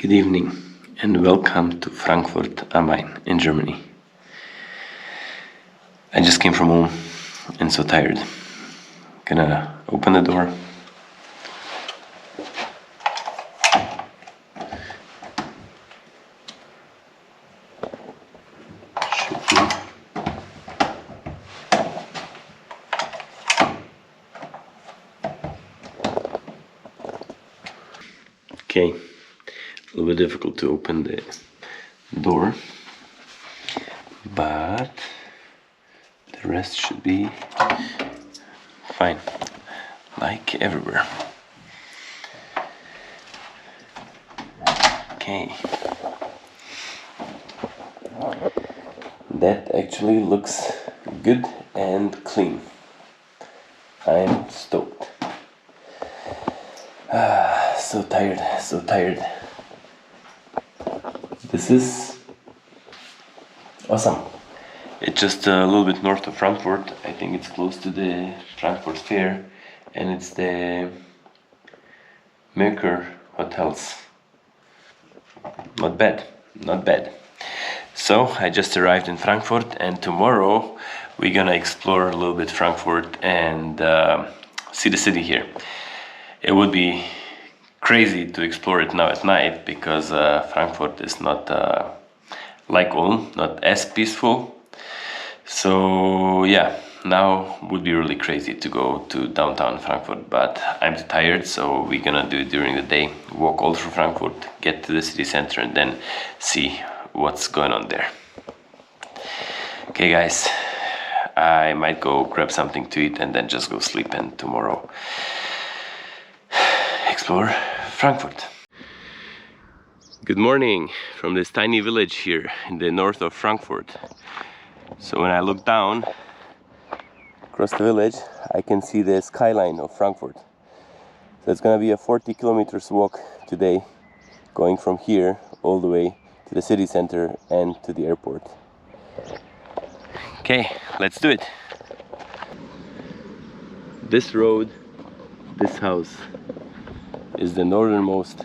Good evening and welcome to Frankfurt am Main in Germany. I just came from home and so tired. Gonna open the door. Should be. Okay, a little bit difficult to open the door, but the rest should be fine, like everywhere. Okay, that actually looks good and clean. I'm stoked. So tired. This is awesome. It's just a little bit north of Frankfurt. I think it's close to the Frankfurt Fair, and it's the Merkur hotels. Not bad. So I just arrived in Frankfurt, and tomorrow we're gonna explore a little bit Frankfurt and see the city here. It would be crazy to explore it now at night because Frankfurt is not like Ulm, not as peaceful. So yeah, now would be really crazy to go to downtown Frankfurt, but I'm too tired, so we're gonna do it during the day. Walk all through Frankfurt, get to the city center, and then see what's going on there. Okay guys, I might go grab something to eat and then just go sleep, and tomorrow explore Frankfurt. Good morning from this tiny village here in the north of Frankfurt. So when I look down across the village, I can see the skyline of Frankfurt. So it's gonna be a 40 kilometers walk today, going from here all the way to the city center and to the airport. Okay, let's do it. This road, this house, is the northernmost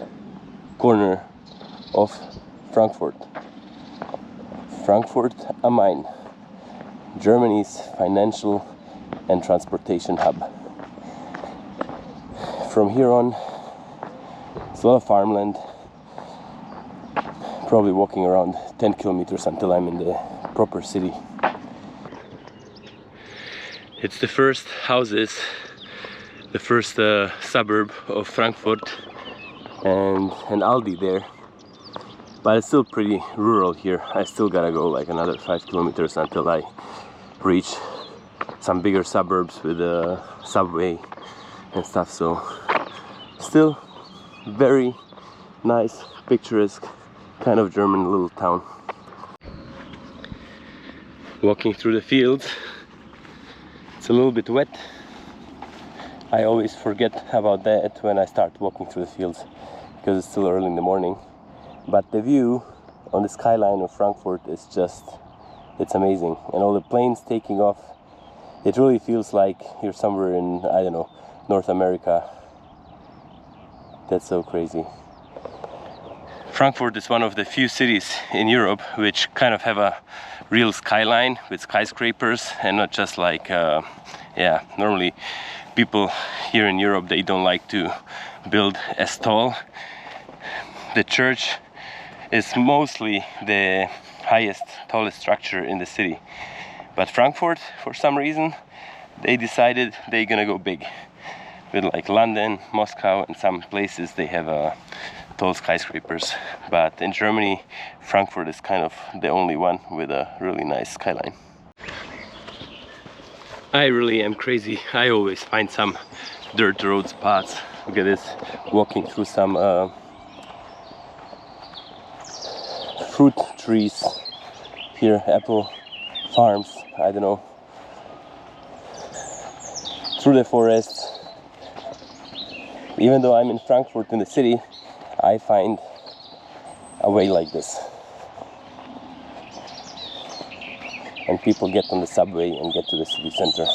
corner of Frankfurt. Frankfurt am Main, Germany's financial and transportation hub. From here on, it's a lot of farmland. Probably walking around 10 kilometers until I'm in the proper city. It's the first houses, the first suburb of Frankfurt, and an Aldi there. But it's still pretty rural here. I still gotta go like another 5 kilometers until I reach some bigger suburbs with a subway and stuff. So still very nice, picturesque, kind of German little town. Walking through the fields, it's a little bit wet. I always forget about that when I start walking through the fields because it's still early in the morning. But the view on the skyline of Frankfurt is just, it's amazing. And all the planes taking off, it really feels like you're somewhere in, I don't know, North America. That's so crazy. Frankfurt is one of the few cities in Europe which kind of have a real skyline with skyscrapers and not just like, normally people here in Europe, they don't like to build as tall. The church is mostly the highest, tallest structure in the city. But Frankfurt, for some reason, they decided they're gonna go big. With like London, Moscow, and some places they have tall skyscrapers. But in Germany, Frankfurt is kind of the only one with a really nice skyline. I really am crazy. I always find some dirt road spots. Look at this, walking through some fruit trees here, apple farms, I don't know, through the forest. Even though I'm in Frankfurt in the city, I find a way like this. And people get on the subway and get to the city center.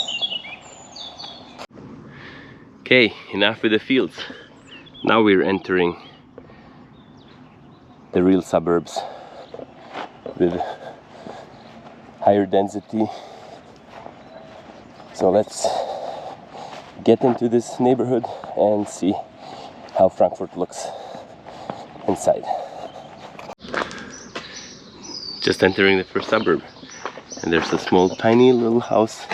Okay, enough with the fields. Now we're entering the real suburbs with higher density. So let's get into this neighborhood and see how Frankfurt looks inside. Just entering the first suburb, and there's a small tiny little house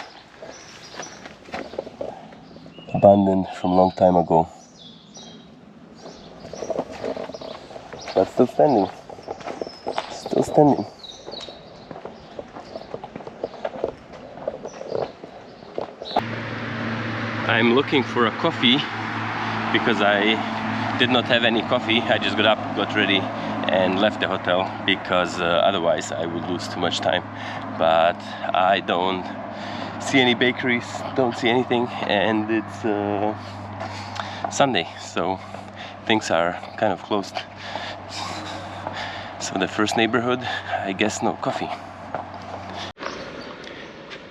abandoned from a long time ago, but still standing. I'm looking for a coffee because I did not have any coffee. I just got up, got ready and left the hotel because otherwise I would lose too much time. But I don't see any bakeries, don't see anything, and it's Sunday, so things are kind of closed. So the first neighborhood, I guess no coffee.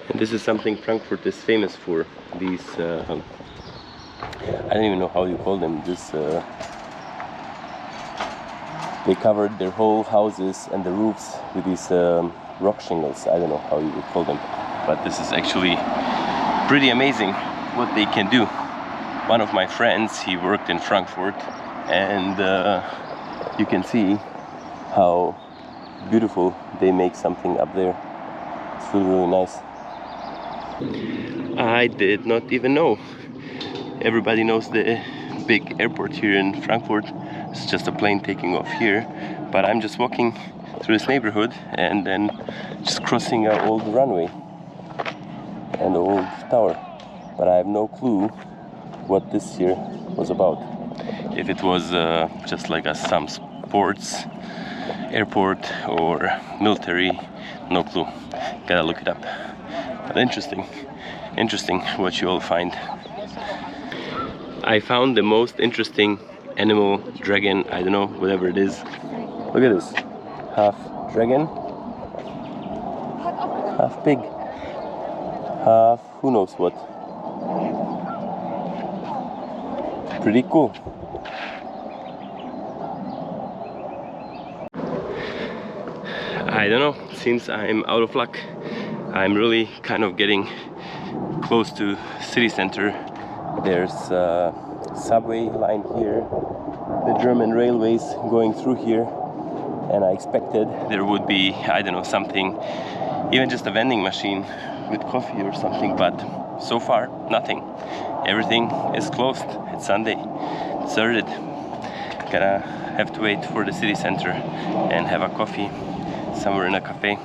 And this is something Frankfurt is famous for. These, I don't even know how you call them. They covered their whole houses and the roofs with these rock shingles. I don't know how you would call them. But this is actually pretty amazing what they can do. One of my friends, he worked in Frankfurt, and you can see how beautiful they make something up there. It's really, really nice. I did not even know. Everybody knows the big airport here in Frankfurt. It's just a plane taking off here, but I'm just walking through this neighborhood and then just crossing an old runway and the old tower. But I have no clue what this here was about. If it was just like some sports airport or military, no clue. Gotta look it up. But interesting what you all find. I found the most interesting animal, dragon, I don't know, whatever it is. Look at this. Half dragon, half pig, half who knows what. Pretty cool. I don't know, since I'm out of luck, I'm really kind of getting close to city center. There's a subway line here, the German railways going through here, and I expected there would be, I don't know, something, even just a vending machine with coffee or something, but so far nothing. Everything is closed. It's Sunday, deserted. Gonna have to wait for the city center and have a coffee somewhere in a cafe.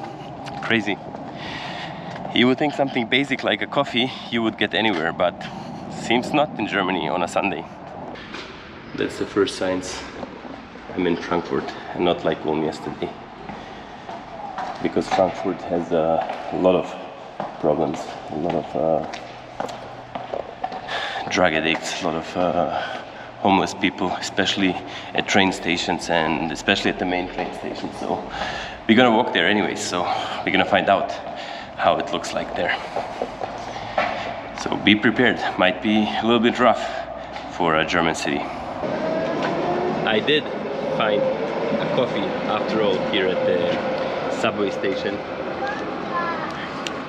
Crazy. You would think something basic like a coffee you would get anywhere, but seems not in Germany on a Sunday. That's the first signs I'm in Frankfurt and not like one yesterday, because Frankfurt has a lot of problems, a lot of drug addicts, a lot of homeless people, especially at train stations and especially at the main train station. So we're gonna walk there anyway, so we're gonna find out how it looks like there. So be prepared, might be a little bit rough for a German city. I did find a coffee after all here at the subway station.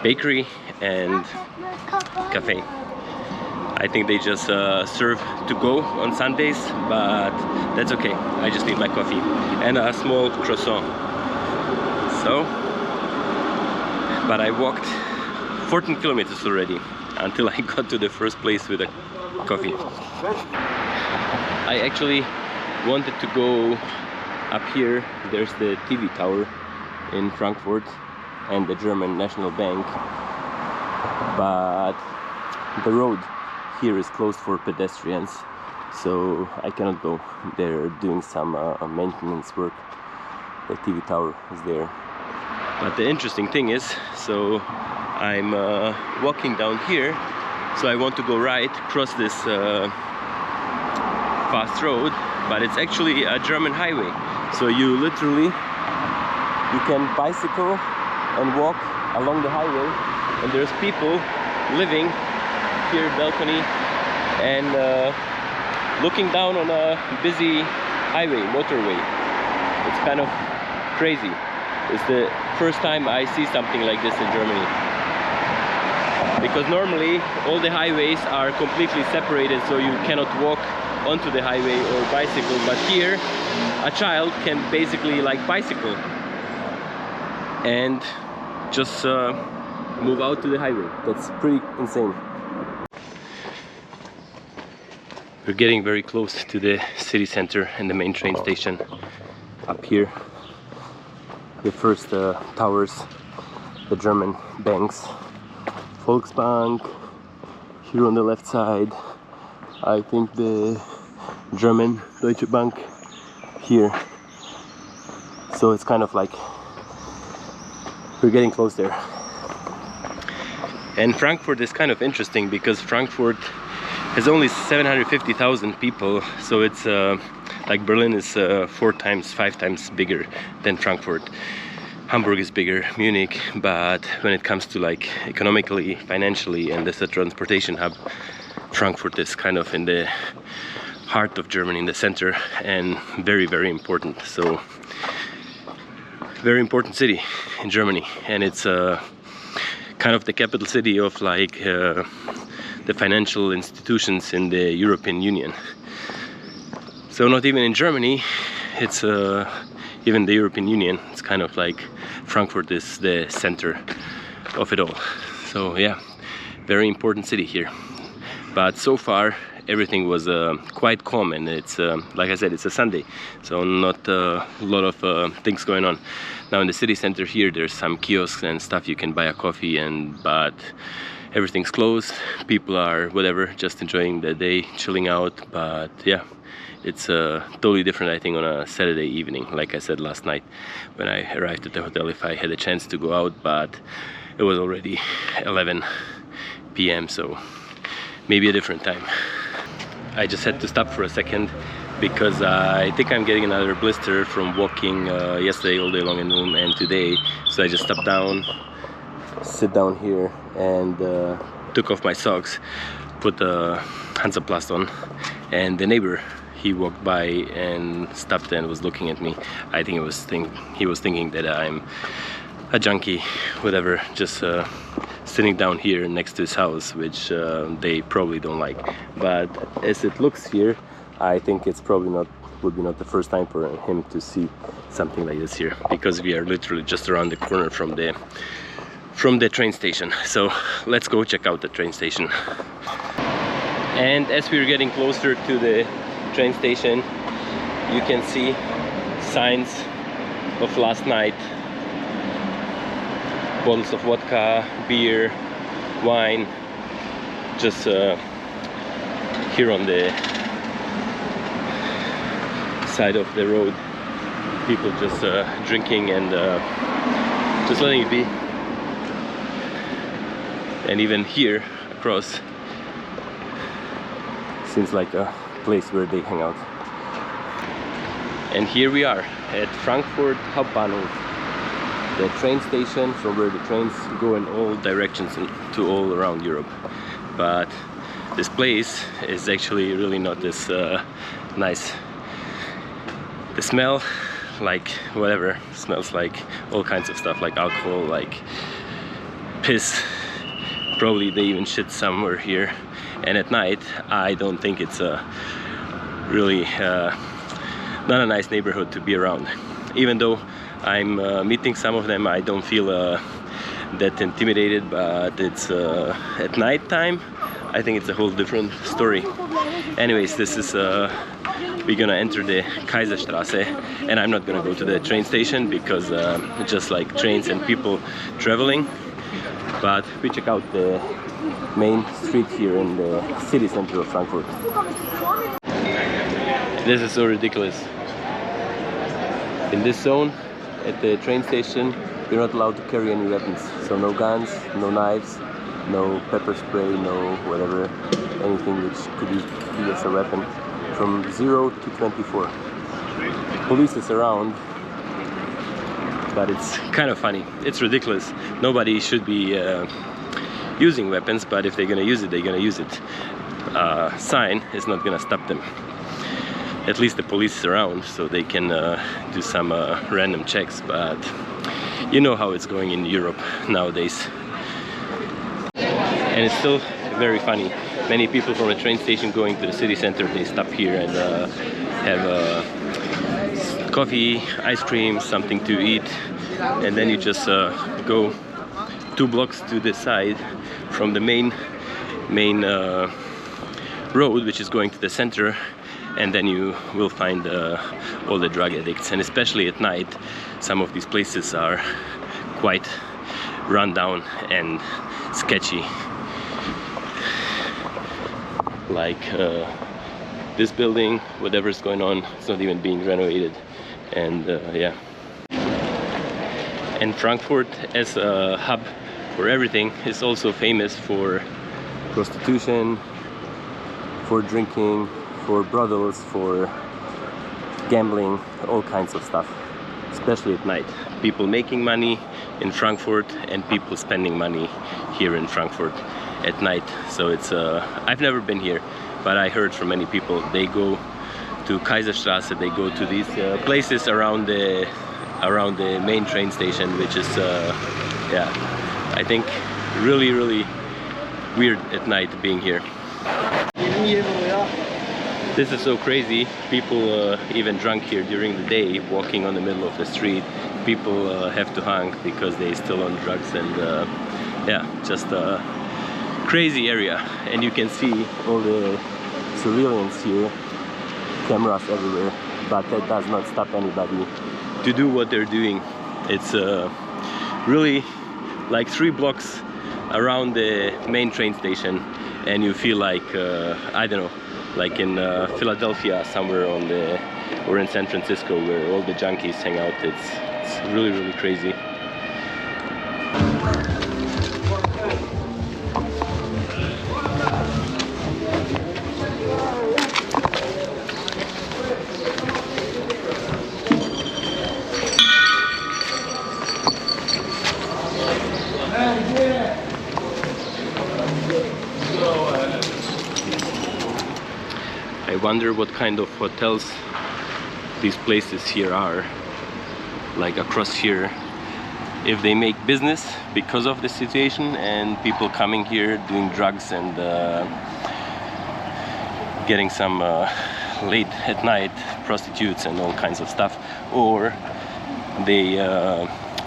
Bakery and cafe. I think they just serve to go on Sundays, but that's okay. I just need my coffee and a small croissant. So, but I walked 14 kilometers already until I got to the first place with a coffee. I actually wanted to go up here. There's the TV tower in Frankfurt and the German National Bank, but the road here is closed for pedestrians, so I cannot go. They're doing some maintenance work. The TV tower is there. But the interesting thing is, so I'm walking down here, so I want to go right, cross this fast road, but it's actually a German highway. So you can bicycle and walk along the highway, and there's people living here, balcony, and looking down on a busy highway, motorway. It's kind of crazy. It's the first time I see something like this in Germany. Because normally all the highways are completely separated, so you cannot walk onto the highway or bicycle, but here a child can basically like bicycle and just move out to the highway. That's pretty insane. We're getting very close to the city center and the main train station. Up here, the first towers, the German banks, Volksbank. Here on the left side, I think the German Deutsche Bank here. So it's kind of like we're getting close there. And Frankfurt is kind of interesting because Frankfurt has only 750,000 people, so it's like Berlin is 4 times, 5 times bigger than Frankfurt. Hamburg is bigger, Munich, but when it comes to like economically, financially, and as a transportation hub, Frankfurt is kind of in the heart of Germany, in the center, and very, very important. So, very important city in Germany, and it's kind of the capital city of like the financial institutions in the European Union. So not even in Germany, it's even the European Union. It's kind of like Frankfurt is the center of it all. So yeah, very important city here. But so far everything was quite calm, and it's like I said, it's a Sunday, so not a lot of things going on. Now in the city center here, there's some kiosks and stuff you can buy a coffee, but everything's closed. People are whatever, just enjoying the day, chilling out. But yeah, it's totally different, I think, on a Saturday evening. Like I said last night when I arrived at the hotel, if I had a chance to go out, but it was already 11 p.m. so maybe a different time. I just had to stop for a second because I think I'm getting another blister from walking yesterday all day long in Ulm and today. So I just stopped down, sit down here, and took off my socks, put the Hansaplast on, and the neighbor, he walked by and stopped and was looking at me. I think he was thinking that I'm a junkie, whatever, just sitting down here next to his house, which they probably don't like. But as it looks here, I think it's probably would be not the first time for him to see something like this here, because we are literally just around the corner from the train station. So let's go check out the train station. And as we're getting closer to the train station, you can see signs of last night. Bottles of vodka, beer, wine, just here on the side of the road, people just drinking and just letting it be. And even here across seems like a place where they hang out. And here we are at Frankfurt Hauptbahnhof, the train station from where the trains go in all directions to all around Europe. But this place is actually really not this nice. The smell, like whatever, smells like all kinds of stuff, like alcohol, like piss. Probably they even shit somewhere here. And at night, I don't think it's a really not a nice neighborhood to be around. Even though I'm meeting some of them, I don't feel that intimidated, but it's at night time, I think it's a whole different story. Anyways, this is we're gonna enter the Kaiserstraße, and I'm not gonna go to the train station because it's just like trains and people traveling. But we check out the main street here in the city center of Frankfurt. This is so ridiculous. In this zone at the train station, you're not allowed to carry any weapons. So no guns, no knives, no pepper spray, no whatever, anything which could be used as a weapon. From 0 to 24. Police is around, but it's kind of funny. It's ridiculous. Nobody should be using weapons, but if they're gonna use it, they're gonna use it. Sign is not gonna stop them. at least the police is around, so they can do some random checks, but you know how it's going in Europe nowadays. And it's still very funny. Many people from a train station going to the city center, they stop here and have coffee, ice cream, something to eat, and then you just go 2 blocks to the side from the main road, which is going to the center, and then you will find all the drug addicts. And especially at night, some of these places are quite run down and sketchy. Like this building, whatever's going on, it's not even being renovated. And yeah. And Frankfurt, as a hub for everything, is also famous for prostitution, for drinking, for brothels, for gambling, all kinds of stuff, especially at night. People making money in Frankfurt and people spending money here in Frankfurt at night. So it's I've never been here, but I heard from many people, they go to Kaiserstraße, they go to these places around the main train station, which is yeah, I think really weird at night being here. This is so crazy. People even drunk here during the day, walking on the middle of the street. People have to hang because they still on drugs, and yeah, just a crazy area. And you can see all the surveillance here, cameras everywhere, but that does not stop anybody to do what they're doing. It's really like 3 blocks around the main train station, and you feel like I don't know, like in Philadelphia somewhere or in San Francisco, where all the junkies hang out. It's really crazy. I wonder what kind of hotels these places here are, like across here, if they make business because of the situation and people coming here doing drugs and getting some late at night prostitutes and all kinds of stuff, or they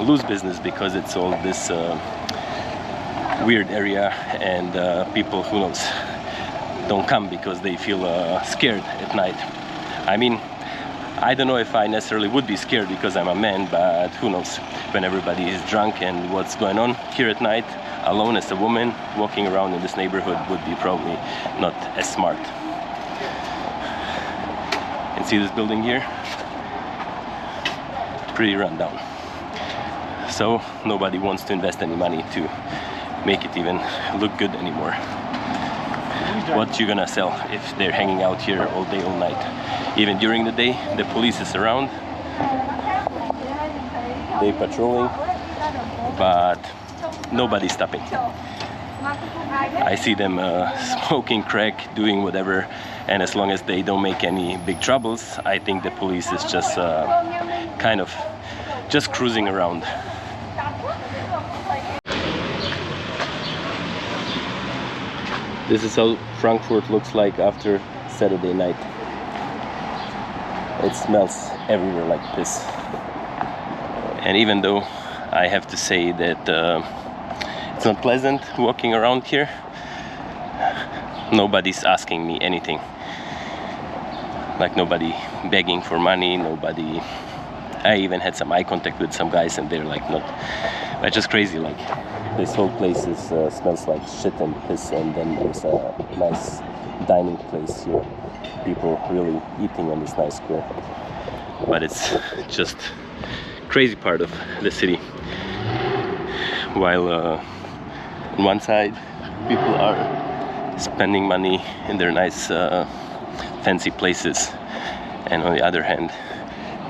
lose business because it's all this weird area, and people, who knows, don't come because they feel scared at night. I mean, I don't know if I necessarily would be scared because I'm a man, but who knows, when everybody is drunk and what's going on here at night, alone as a woman walking around in this neighborhood would be probably not as smart. And see this building here? Pretty run down. So nobody wants to invest any money to make it even look good anymore. What you gonna sell if they're hanging out here all day, all night? Even during the day, the police is around, they patrolling, but nobody's stopping. I see them smoking crack, doing whatever, and as long as they don't make any big troubles, I think the police is just kind of just cruising around. This is how Frankfurt looks like after Saturday night. It smells everywhere like piss. And even though I have to say that it's not pleasant walking around here, nobody's asking me anything. Like nobody begging for money, nobody. I even had some eye contact with some guys and they're like not, but just crazy. Like this whole place is smells like shit and piss, and then there's a nice dining place here. People really eating on this nice square. But it's just crazy part of the city. While on one side people are spending money in their nice fancy places, and on the other hand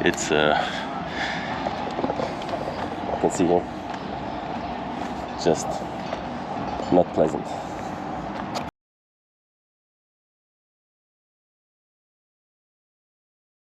it's you can see here, just not pleasant.